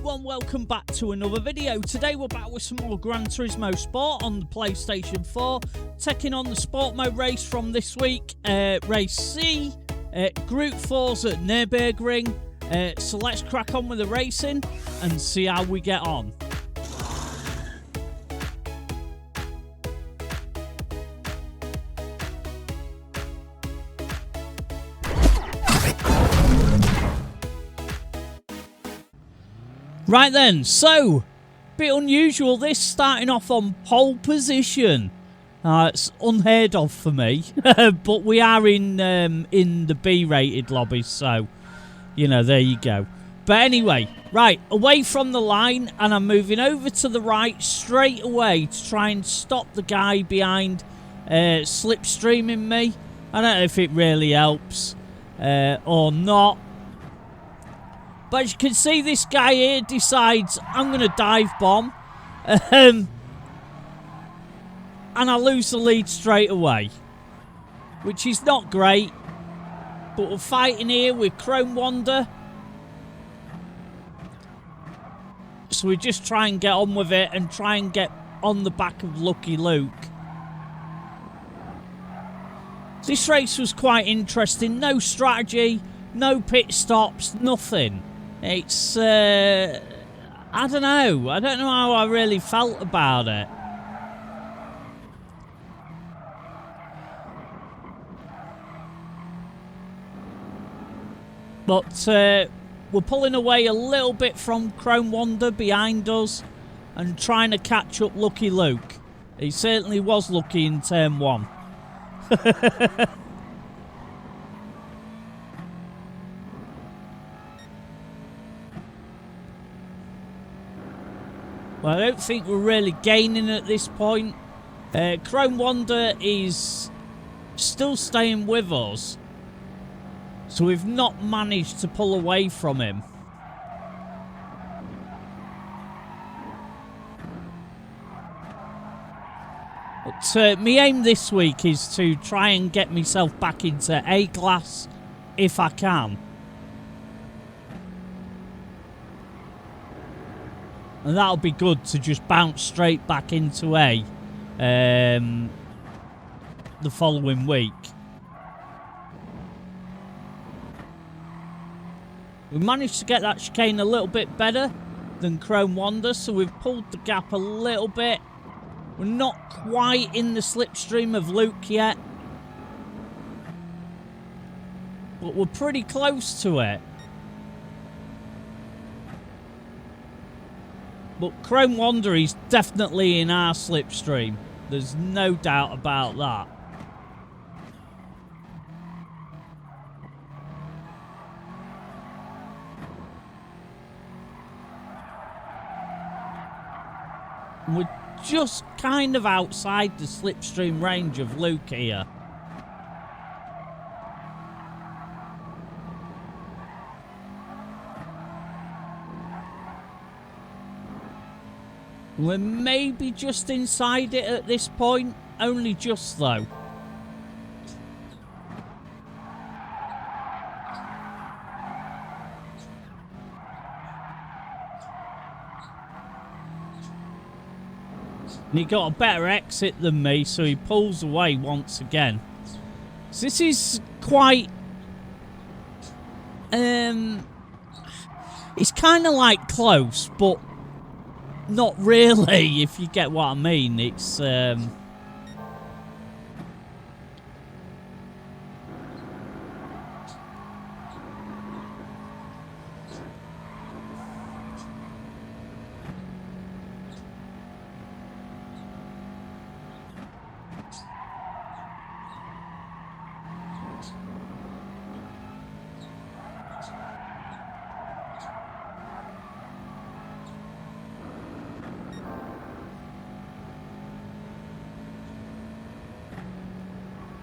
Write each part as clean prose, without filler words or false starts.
everyone, welcome back to another video. Today we're back with some more Gran Turismo Sport on the PlayStation 4, taking on the Sport Mode race from this week, Race C, Group 4's at Nurburgring. So let's crack on with the racing and see how we get on. Right then, so, bit unusual this, starting off on pole position. It's unheard of for me, but we are in the B-rated lobbies, so, you know, there you go. But anyway, right, away from the line, and I'm moving over to the right straight away to try and stop the guy behind slipstreaming me. I don't know if it really helps or not. But as you can see, this guy here decides I'm going to dive bomb. And I lose the lead straight away. Which is not great. But we're fighting here with Chrome Wonder. So we just try and get on with it and try and get on the back of Lucky Luke. This race was quite interesting. No strategy, no pit stops, nothing. It's, I don't know. I don't know how I really felt about it. But we're pulling away a little bit from Chrome Wonder behind us and trying to catch up Lucky Luke. He certainly was lucky in turn 1. Well, I don't think we're really gaining at this point. Chrome Wonder is still staying with us. So we've not managed to pull away from him. But my aim this week is to try and get myself back into A-class if I can. And that'll be good to just bounce straight back into A the following week. We managed to get that chicane a little bit better than Chrome Wonder, so we've pulled the gap a little bit. We're not quite in the slipstream of Luke yet, but we're pretty close to it. But Chrome Wonder is definitely in our slipstream. There's no doubt about that. We're just kind of outside the slipstream range of Luke here. We're maybe just inside it at this point. Only just, though. And he got a better exit than me, so he pulls away once again. So this is quite... it's kind of like close, but... not really, if you get what I mean. It's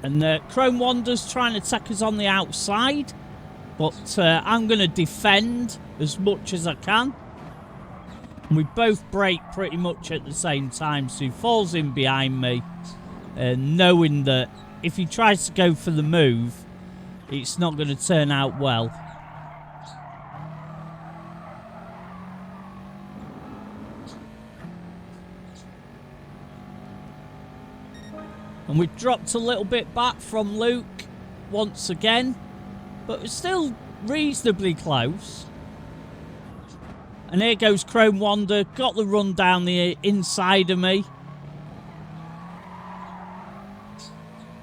and Chrome Wander's trying to attack us on the outside, but I'm going to defend as much as I can. And we both brake pretty much at the same time, so he falls in behind me, knowing that if he tries to go for the move, it's not going to turn out well. And we've dropped a little bit back from Luke once again, but it's still reasonably close. And here goes Chrome Wonder, got the run down the inside of me.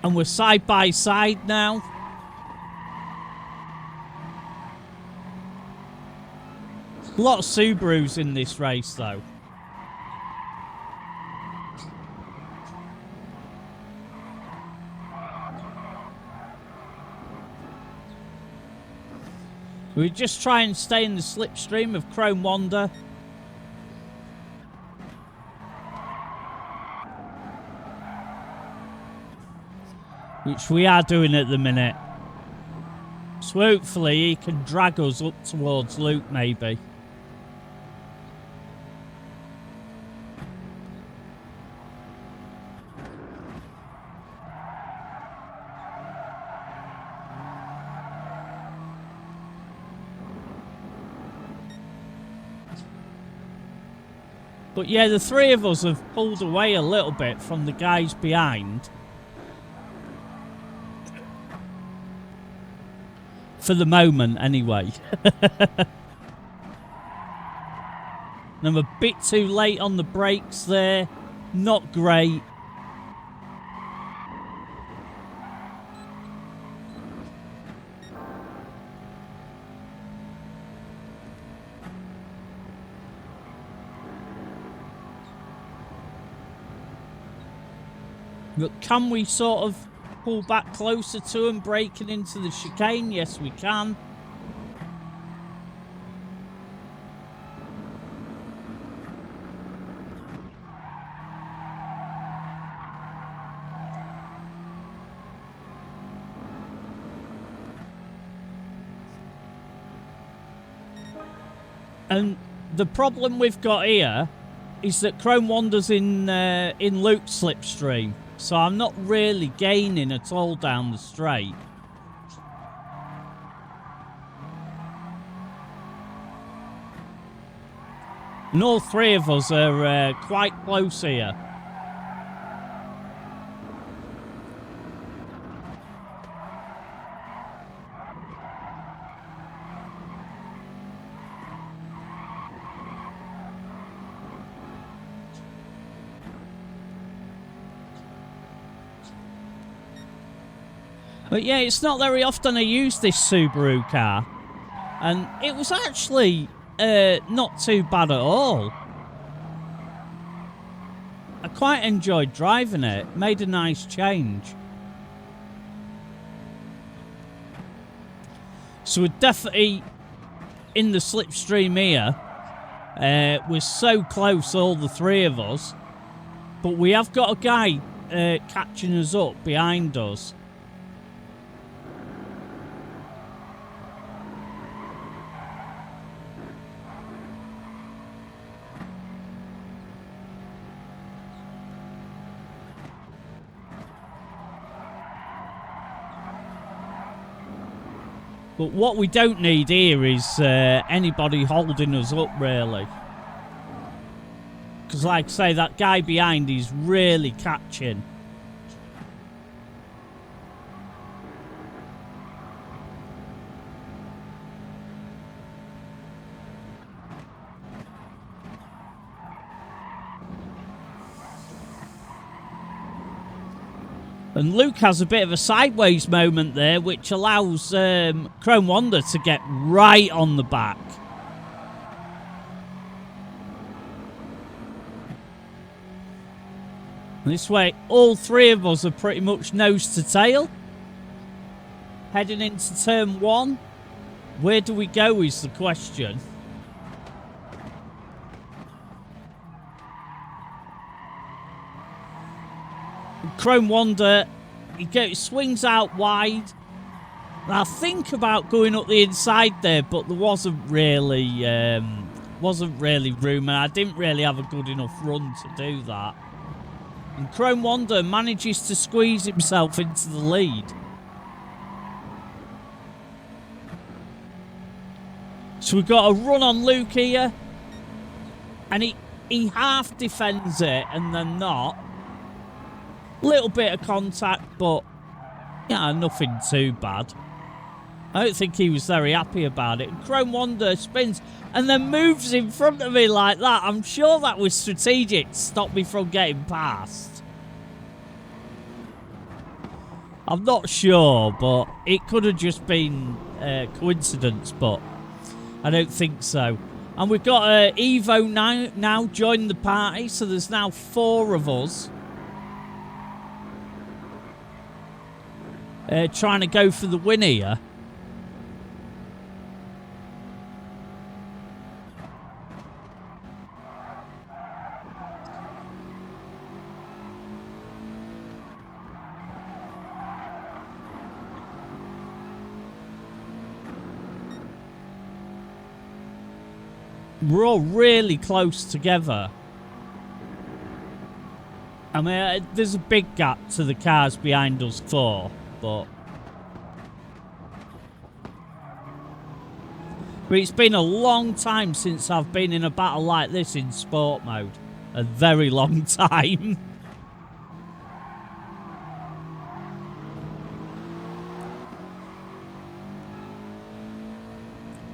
And we're side by side now. A lot of Subarus in this race though. We just try and stay in the slipstream of Chrome Wonder. Which we are doing at the minute. So hopefully he can drag us up towards Luke maybe. But yeah, the three of us have pulled away a little bit from the guys behind. For the moment, anyway. I'm a bit too late on the brakes there. Not great. But can we sort of pull back closer to him, breaking into the chicane? Yes, we can. And the problem we've got here is that Chrome Wander's in Luke's slipstream. So I'm not really gaining at all down the straight. And all three of us are quite close here. But yeah, it's not very often I use this Subaru car. And it was actually not too bad at all. I quite enjoyed driving it. Made a nice change. So we're definitely in the slipstream here. We're so close, all the three of us. But we have got a guy catching us up behind us. But what we don't need here is anybody holding us up, really. Because like I say, that guy behind is really catching. And Luke has a bit of a sideways moment there, which allows Chrome Wonder to get right on the back. And this way, all three of us are pretty much nose to tail. Heading into turn one. Where do we go is the question. Chrome Wonder, he swings out wide. And I think about going up the inside there, but there wasn't really room, and I didn't really have a good enough run to do that. And Chrome Wonder manages to squeeze himself into the lead. So we've got a run on Luke here, and he half defends it and then not. Little bit of contact, but yeah, nothing too bad. I don't think he was very happy about it. Chrome Wonder spins and then moves in front of me like that. I'm sure that was strategic to stop me from getting past. I'm not sure, but it could have just been coincidence, but I don't think so. And we've got Evo now joined the party, so there's now 4 of us. Trying to go for the win here. We're all really close together. I mean, there's a big gap to the cars behind us 4, but it's been a long time since I've been in a battle like this in sport mode. A very long time.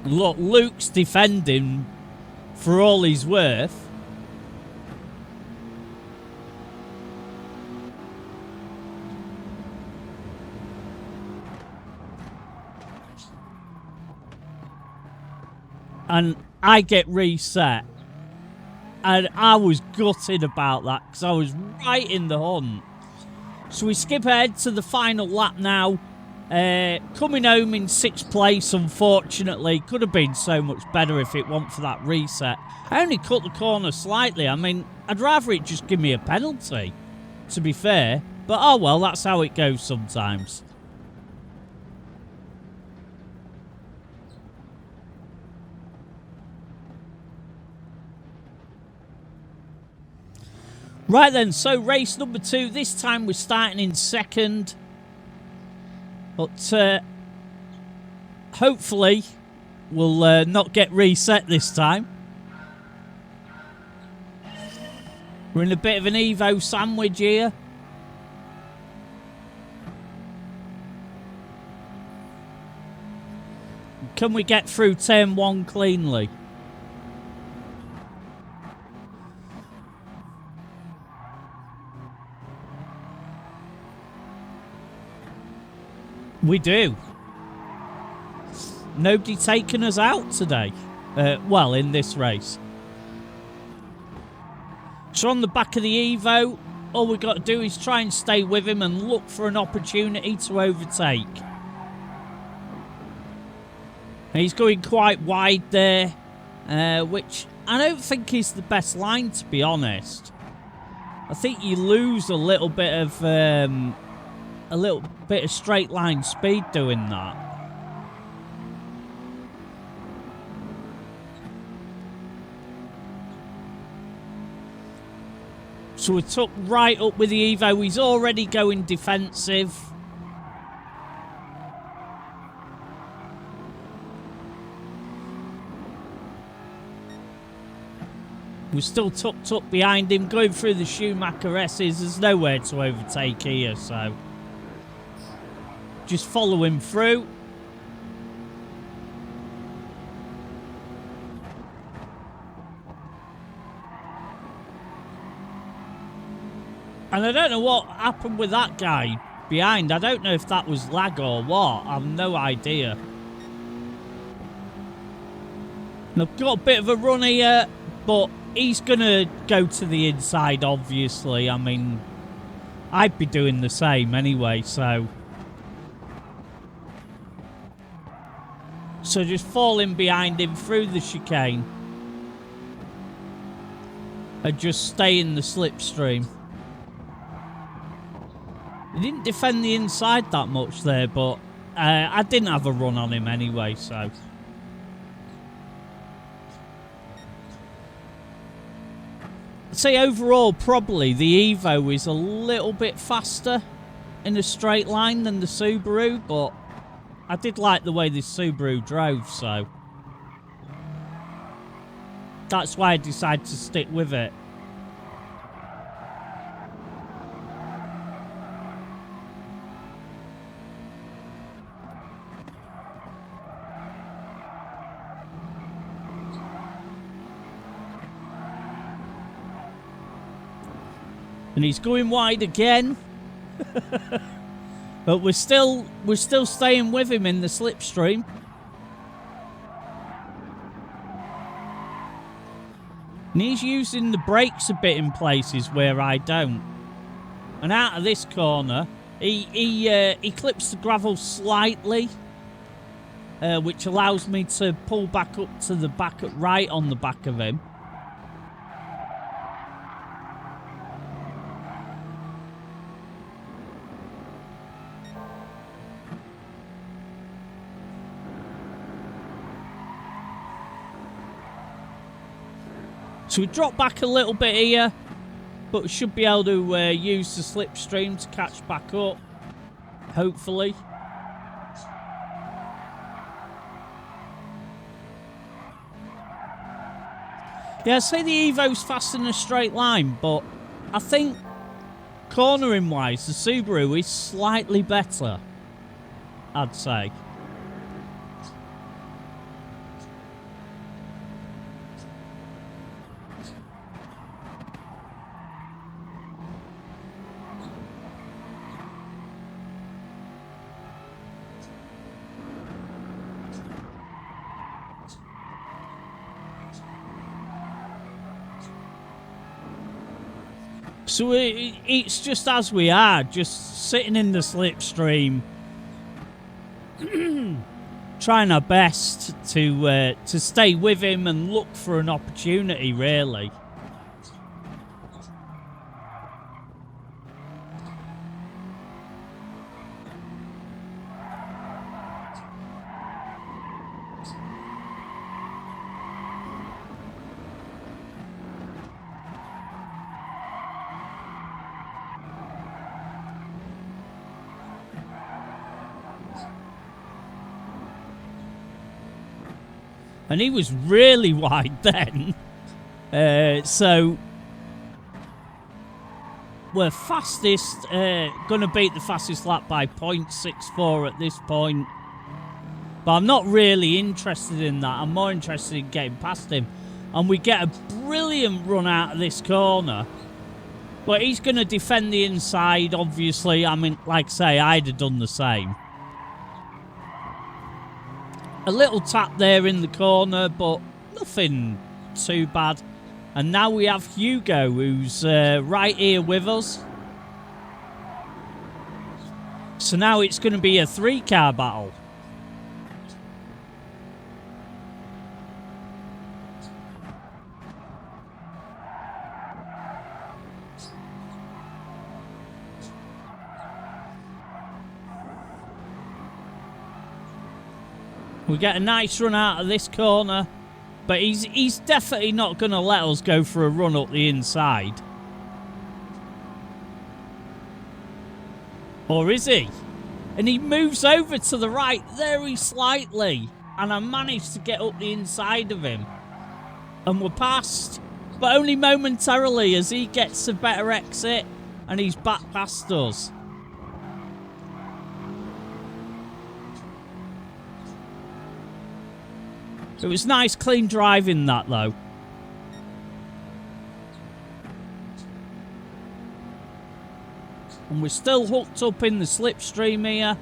Look, Luke's defending for all he's worth. And I get reset. And I was gutted about that because I was right in the hunt. So we skip ahead to the final lap now. Coming home in 6th place, unfortunately. Could have been so much better if it weren't for that reset. I only cut the corner slightly. I mean, I'd rather it just give me a penalty, to be fair. But oh well, that's how it goes sometimes. Right then, so race number 2. This time we're starting in 2nd. But hopefully we'll not get reset this time. We're in a bit of an Evo sandwich here. Can we get through turn 1 cleanly? We do. Nobody taking us out today. Well, in this race. So on the back of the Evo, all we've got to do is try and stay with him and look for an opportunity to overtake. He's going quite wide there, which I don't think is the best line, to be honest. I think you lose a little bit of straight line speed doing that. So we took right up with the Evo. He's already going defensive. We're still tucked up behind him, going through the Schumacher S's. There's nowhere to overtake here, so just follow him through. And I don't know what happened with that guy behind. I don't know if that was lag or what. I've no idea. And I've got a bit of a run here, but he's going to go to the inside, obviously. I mean, I'd be doing the same anyway, so just falling behind him through the chicane. And just stay in the slipstream. He didn't defend the inside that much there, but I didn't have a run on him anyway, so. I'd say overall, probably the Evo is a little bit faster in a straight line than the Subaru, but I did like the way this Subaru drove, so that's why I decided to stick with it. And he's going wide again. But we're still staying with him in the slipstream. And he's using the brakes a bit in places where I don't. And out of this corner, he clips the gravel slightly, which allows me to pull back up to the back right on the back of him. So we drop back a little bit here, but we should be able to use the slipstream to catch back up, hopefully. Yeah, I'd say the Evo's fast in a straight line, but I think cornering-wise, the Subaru is slightly better, I'd say. So it's just as we are, just sitting in the slipstream, trying our best to stay with him and look for an opportunity, really. And he was really wide then. So we're fastest, going to beat the fastest lap by 0.64 at this point. But I'm not really interested in that. I'm more interested in getting past him. And we get a brilliant run out of this corner. But he's going to defend the inside, obviously. I mean, like I say, I'd have done the same. A little tap there in the corner, but nothing too bad. And now we have Hugo, who's right here with us. So now it's going to be a 3-car battle. We get a nice run out of this corner, but he's definitely not going to let us go for a run up the inside. Or is he? And he moves over to the right very slightly, and I managed to get up the inside of him. And we're past, but only momentarily as he gets a better exit and he's back past us. It was nice, clean driving that, though. And we're still hooked up in the slipstream here.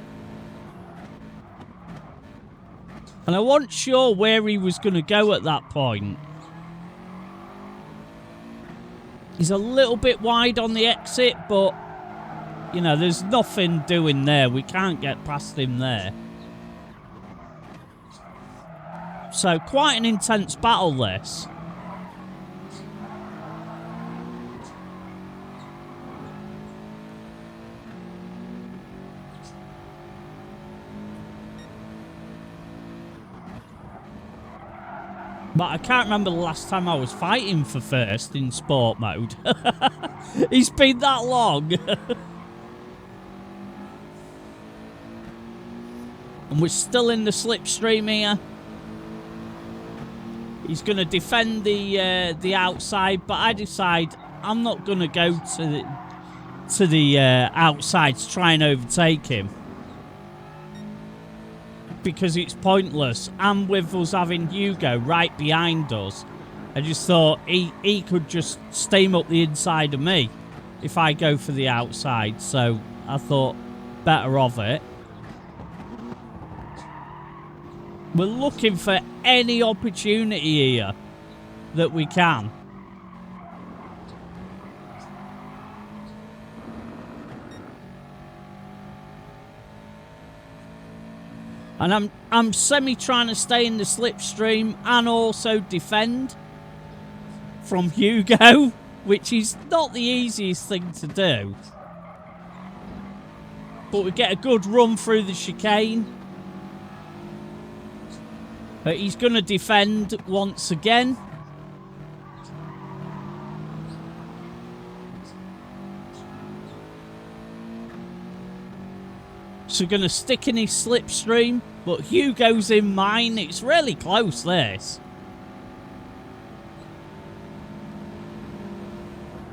And I wasn't sure where he was going to go at that point. He's a little bit wide on the exit, but, you know, there's nothing doing there. We can't get past him there. So, quite an intense battle, this. But I can't remember the last time I was fighting for first in sport mode. It's been that long. And we're still in the slipstream here. He's going to defend the outside, but I decide I'm not going to go to the outside to try and overtake him. Because it's pointless. And with us having Hugo right behind us, I just thought he could just steam up the inside of me. if I go for the outside, so I thought better of it. We're looking for any opportunity here that we can. And I'm semi trying to stay in the slipstream and also defend from Hugo, which is not the easiest thing to do. But we get a good run through the chicane. He's going to defend once again. So going to stick in his slipstream, but Hugo's in mine. It's really close, this.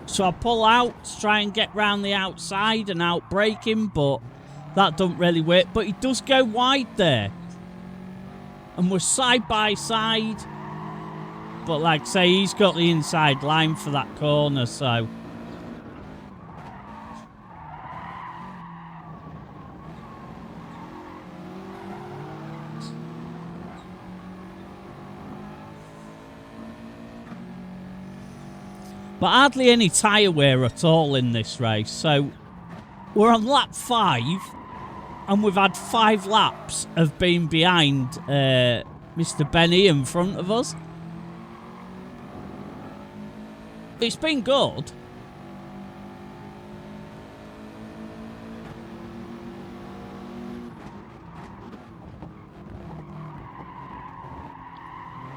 So I pull out to try and get round the outside and outbrake him, but that don't really work. But he does go wide there. And we're side by side. But like I say, he's got the inside line for that corner, so... But hardly any tyre wear at all in this race. So we're on lap 5. And we've had 5 laps of being behind Mr. Benny in front of us. It's been good.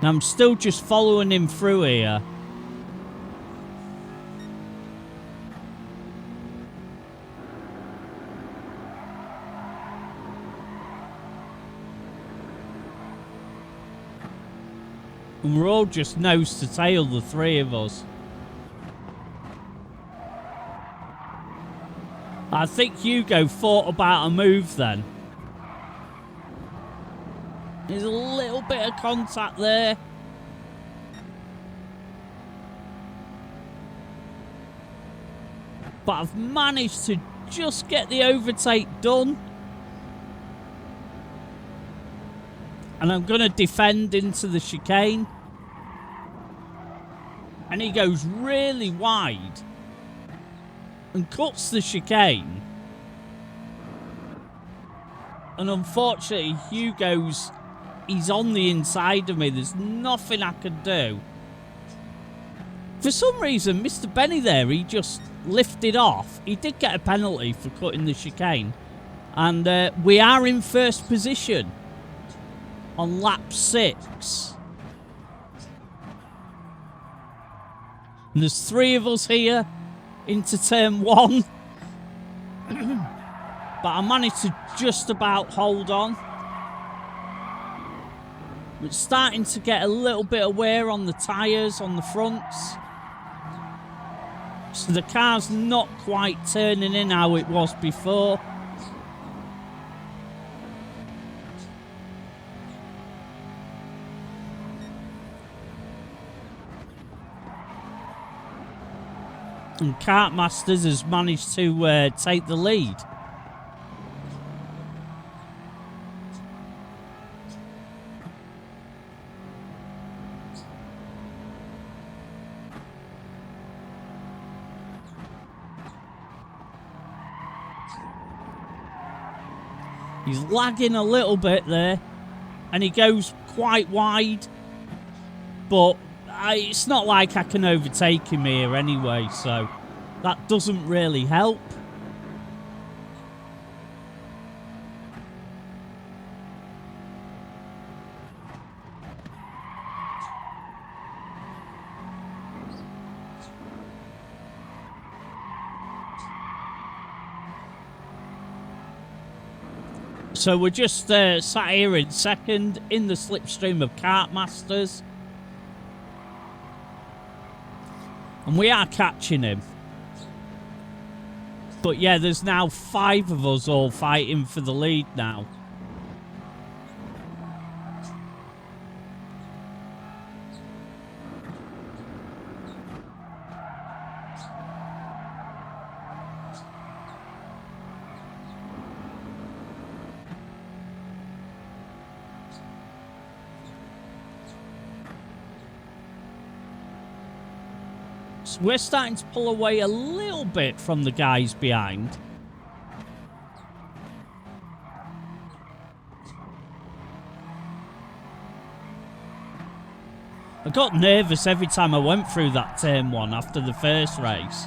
And I'm still just following him through here. And we're all just nose to tail, the 3 of us. I think Hugo thought about a move then. There's a little bit of contact there. But I've managed to just get the overtake done. And I'm going to defend into the chicane. And he goes really wide. And cuts the chicane. And unfortunately, he's on the inside of me. There's nothing I can do. For some reason, Mr. Benny there, he just lifted off. He did get a penalty for cutting the chicane. And we are in first position. On lap 6. And there's 3 of us here into turn 1. But I managed to just about hold on. It's starting to get a little bit of wear on the tyres on the fronts. So the car's not quite turning in how it was before. And Kartmasters has managed to take the lead. He's lagging a little bit there. And he goes quite wide. But it's not like I can overtake him here anyway, so that doesn't really help. So we're just sat here in second in the slipstream of Kartmasters. And we are catching him. But yeah, there's now 5 of us all fighting for the lead now. So we're starting to pull away a little bit from the guys behind. I got nervous every time I went through that turn 1 after the first race.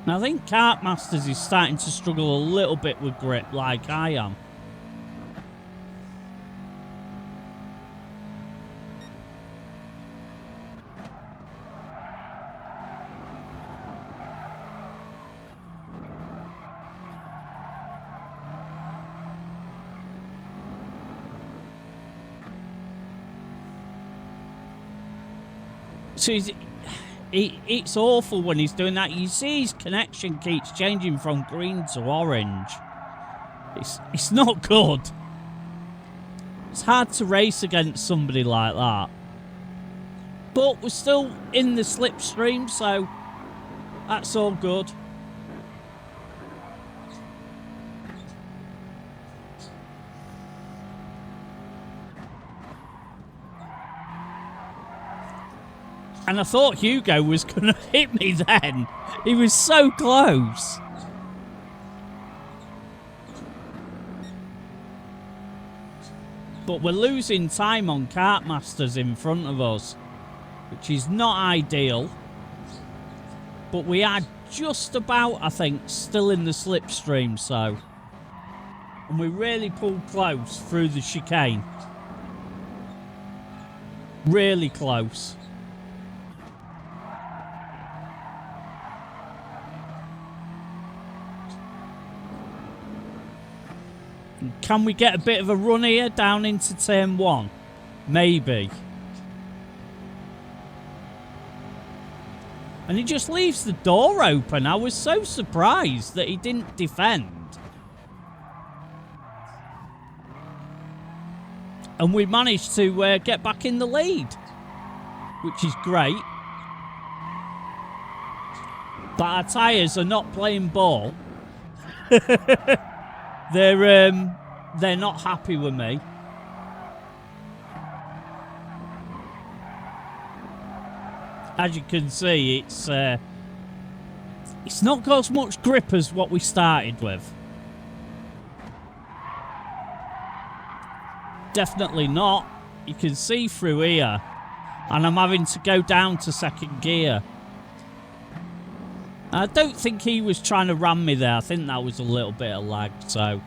And I think Kart Masters is starting to struggle a little bit with grip like I am. So it's awful when he's doing that. You see his connection keeps changing from green to orange. It's not good. It's hard to race against somebody like that. But we're still in the slipstream, so that's all good. And I thought Hugo was going to hit me then. He was so close. But we're losing time on Kart Masters in front of us, which is not ideal. But we are just about, I think, still in the slipstream, so. And we really pulled close through the chicane. Really close. Can we get a bit of a run here down into turn 1? Maybe. And he just leaves the door open. I was so surprised that he didn't defend. And we managed to get back in the lead, which is great. But our tyres are not playing ball. They're not happy with me. As you can see, it's not got as much grip as what we started with. Definitely not. You can see through here, and I'm having to go down to second gear. I don't think he was trying to ram me there. I think that was a little bit of lag, so,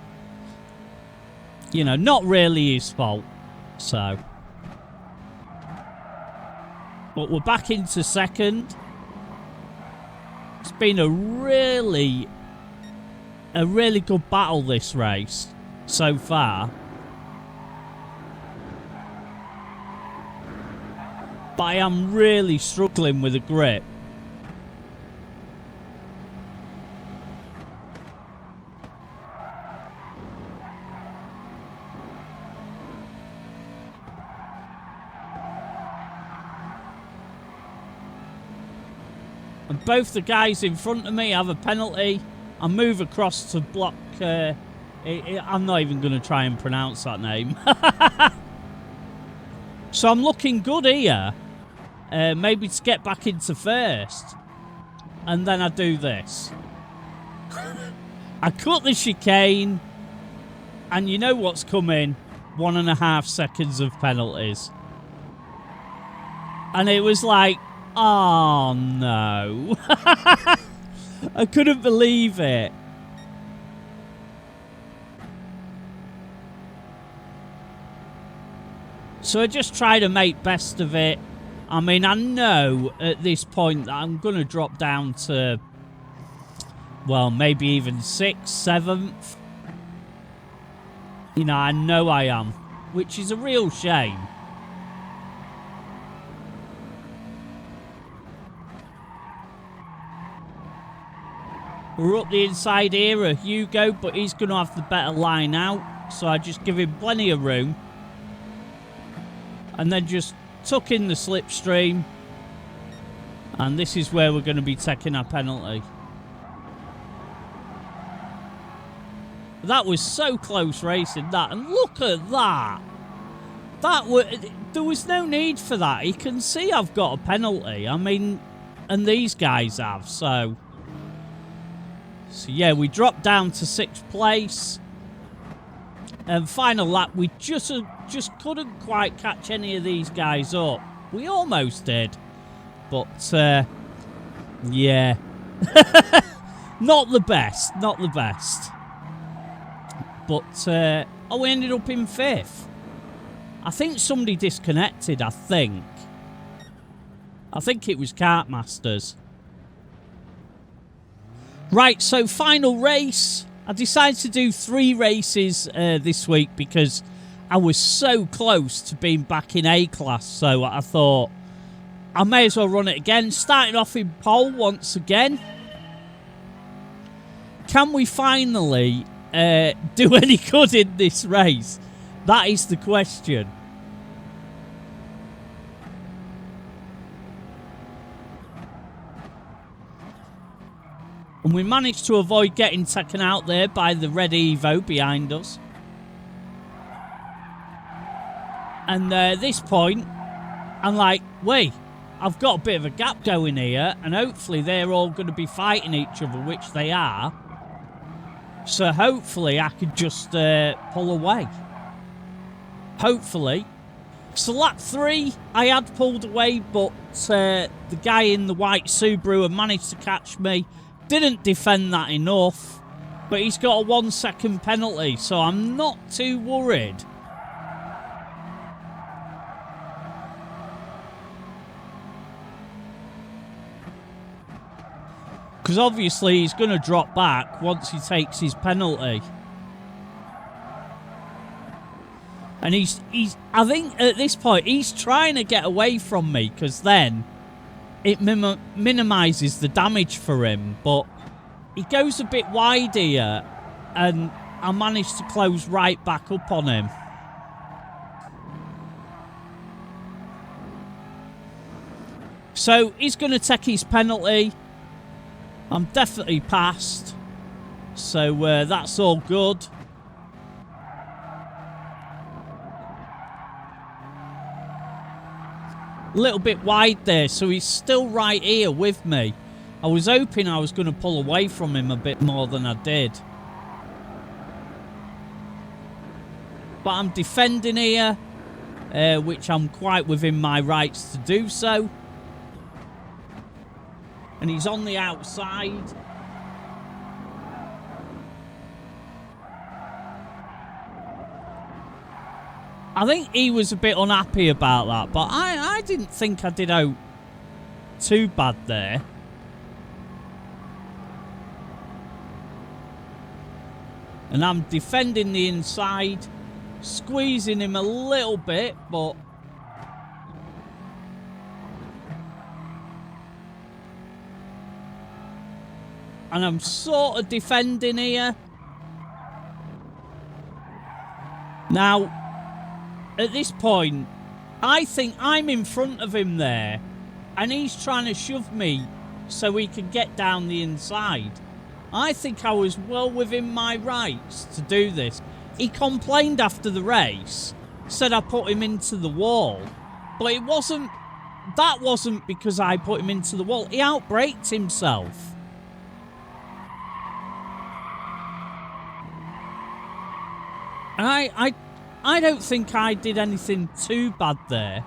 you know, not really his fault. So, but we're back into second. It's been a really good battle, this race so far. But I am really struggling with the grip. And both the guys in front of me have a penalty. I move across to block... I'm not even going to try and pronounce that name. So I'm looking good here. Maybe to get back into first. And then I do this. I cut the chicane. And you know what's coming. 1.5 seconds of penalties. And it was like... Oh, no. I couldn't believe it. So I just try to make best of it. I mean, I know at this point that I'm going to drop down to, well, maybe even 6th, 7th. You know, I know I am, which is a real shame. We're up the inside here of Hugo, but he's going to have the better line out. So I just give him plenty of room. And then just tuck in the slipstream. And this is where we're going to be taking our penalty. That was so close racing, that. And look at that. There was no need for that. You can see I've got a penalty. I mean, and these guys have, so yeah, we dropped down to 6th place. And final lap, we just couldn't quite catch any of these guys up. We almost did. But, yeah. Not the best. Not the best. But, we ended up in 5th. I think somebody disconnected, I think. I think it was Kartmasters. Right, so final race. I decided to do 3 races this week because I was so close to being back in A-class. So I thought I may as well run it again. Starting off in pole once again. Can we finally do any good in this race? That is the question. And we managed to avoid getting taken out there by the red Evo behind us. And at this point, I'm like, wait, I've got a bit of a gap going here, and hopefully they're all going to be fighting each other, which they are. So hopefully I could just pull away. Hopefully. So lap 3, I had pulled away, but the guy in the white Subaru had managed to catch me. Didn't defend that enough, but he's got a 1 second penalty, so I'm not too worried. Because obviously he's going to drop back once he takes his penalty. And I think at this point, he's trying to get away from me, because then it minimises the damage for him. But he goes a bit wide here, and I managed to close right back up on him. So he's going to take his penalty. I'm definitely passed. So that's all good. A little bit wide there, so he's still right here with me. I was hoping I was going to pull away from him a bit more than I did. But I'm defending here, which I'm quite within my rights to do so. And he's on the outside. I think he was a bit unhappy about that, but I didn't think I did out too bad there. And I'm defending the inside, squeezing him a little bit, but and I'm sort of defending here. Now, at this point, I think I'm in front of him there, and he's trying to shove me so he can get down the inside. I think I was well within my rights to do this. He complained after the race, said I put him into the wall, but that wasn't because I put him into the wall. He outbraked himself. And I don't think I did anything too bad there.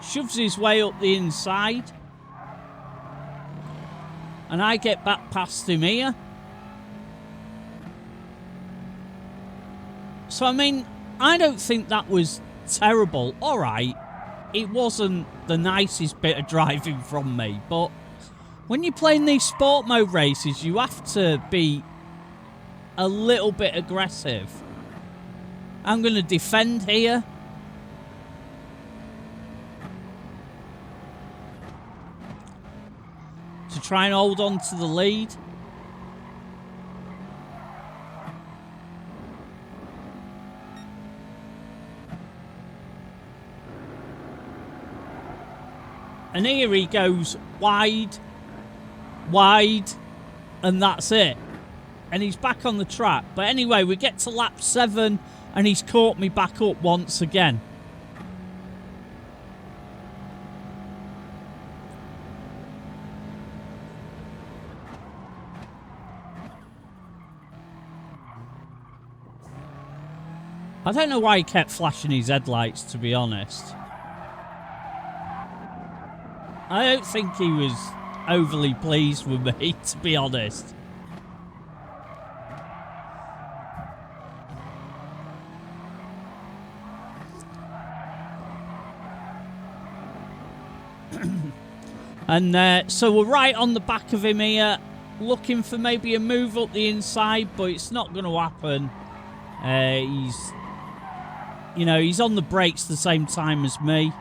Shoves his way up the inside. And I get back past him here. So, I mean, I don't think that was terrible. Alright, it wasn't the nicest bit of driving from me, but when you're playing these sport mode races, you have to be a little bit aggressive. I'm going to defend here. To try and hold on to the lead. And here he goes wide, and that's it. and he's back on the track. But anyway, we get to lap 7 and he's caught me back up once again. I don't know why he kept flashing his headlights, to be honest. I don't think he was overly pleased with me, to be honest. And so we're right on the back of him here, looking for maybe a move up the inside, but it's not going to happen. He's on the brakes the same time as me.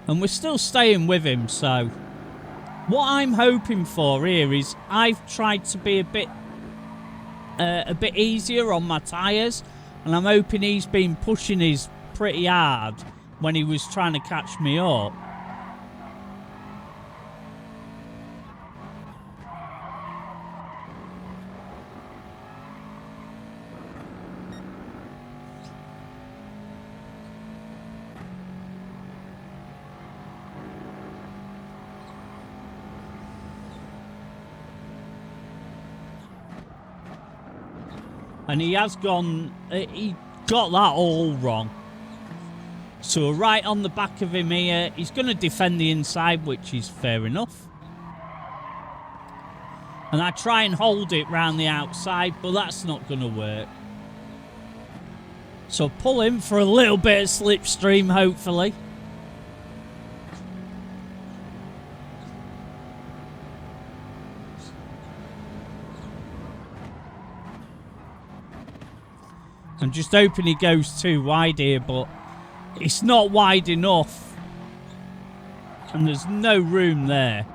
And we're still staying with him, so what I'm hoping for here is I've tried to be a bit easier on my tyres, and I'm hoping he's been pushing his pretty hard when he was trying to catch me up. And he has gone, he got that all wrong. So we're right on the back of him here. He's going to defend the inside, which is fair enough. And I try and hold it round the outside, but that's not going to work. So pull him for a little bit of slipstream, hopefully. I'm just hoping he goes too wide here, but it's not wide enough. And there's no room there.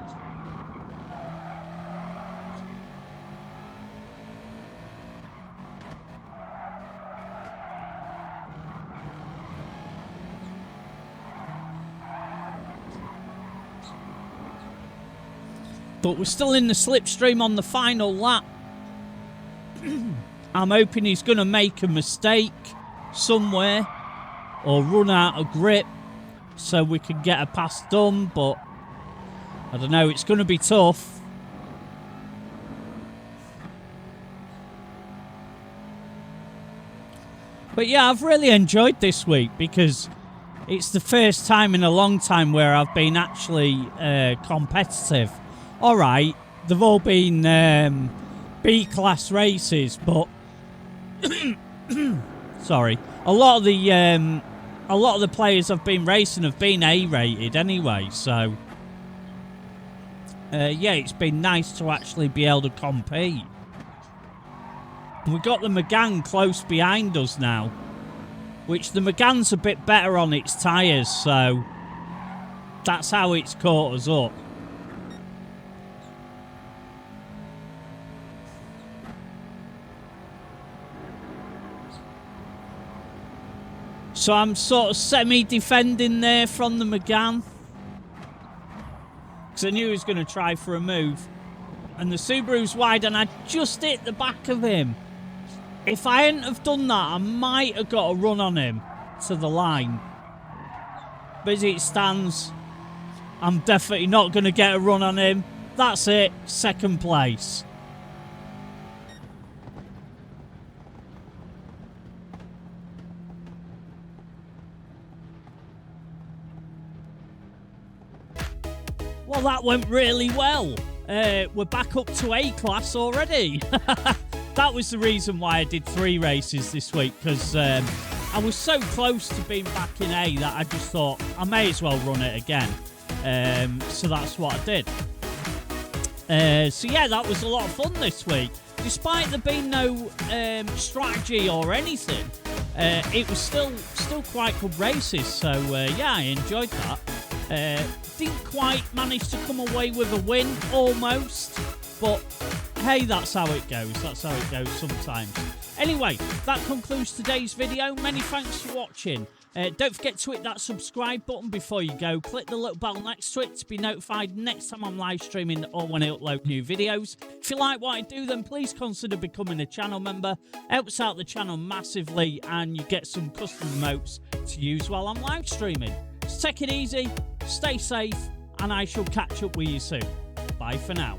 But we're still in the slipstream on the final lap. I'm hoping he's going to make a mistake somewhere or run out of grip so we can get a pass done, but I don't know, it's going to be tough. But yeah, I've really enjoyed this week because it's the first time in a long time where I've been actually competitive. Alright, they've all been B-class races, but sorry, a lot of the players I've been racing have been A-rated anyway, so yeah, it's been nice to actually be able to compete. We've got the Megane close behind us now, which the Megane's a bit better on its tyres, so that's how it's caught us up. So I'm sort of semi-defending there from the Megane, because I knew he was going to try for a move. And the Subaru's wide and I just hit the back of him. If I hadn't have done that, I might have got a run on him to the line. But as it stands, I'm definitely not going to get a run on him. That's it, second place. Well, that went really well. We're back up to A-class already. That was the reason why I did 3 races this week, because I was so close to being back in A that I just thought I may as well run it again. So that's what I did. So yeah, that was a lot of fun this week. Despite there being no strategy or anything, it was still quite good races. So yeah, I enjoyed that. Didn't quite manage to come away with a win, almost, but hey, that's how it goes. That's how it goes sometimes. Anyway, that concludes today's video. Many thanks for watching. Don't forget to hit that subscribe button before you go. Click the little bell next to it to be notified next time I'm live streaming or when I upload new videos. If you like what I do, then please consider becoming a channel member. Helps out the channel massively, and you get some custom emotes to use while I'm live streaming. So take it easy, stay safe, and I shall catch up with you soon. Bye for now.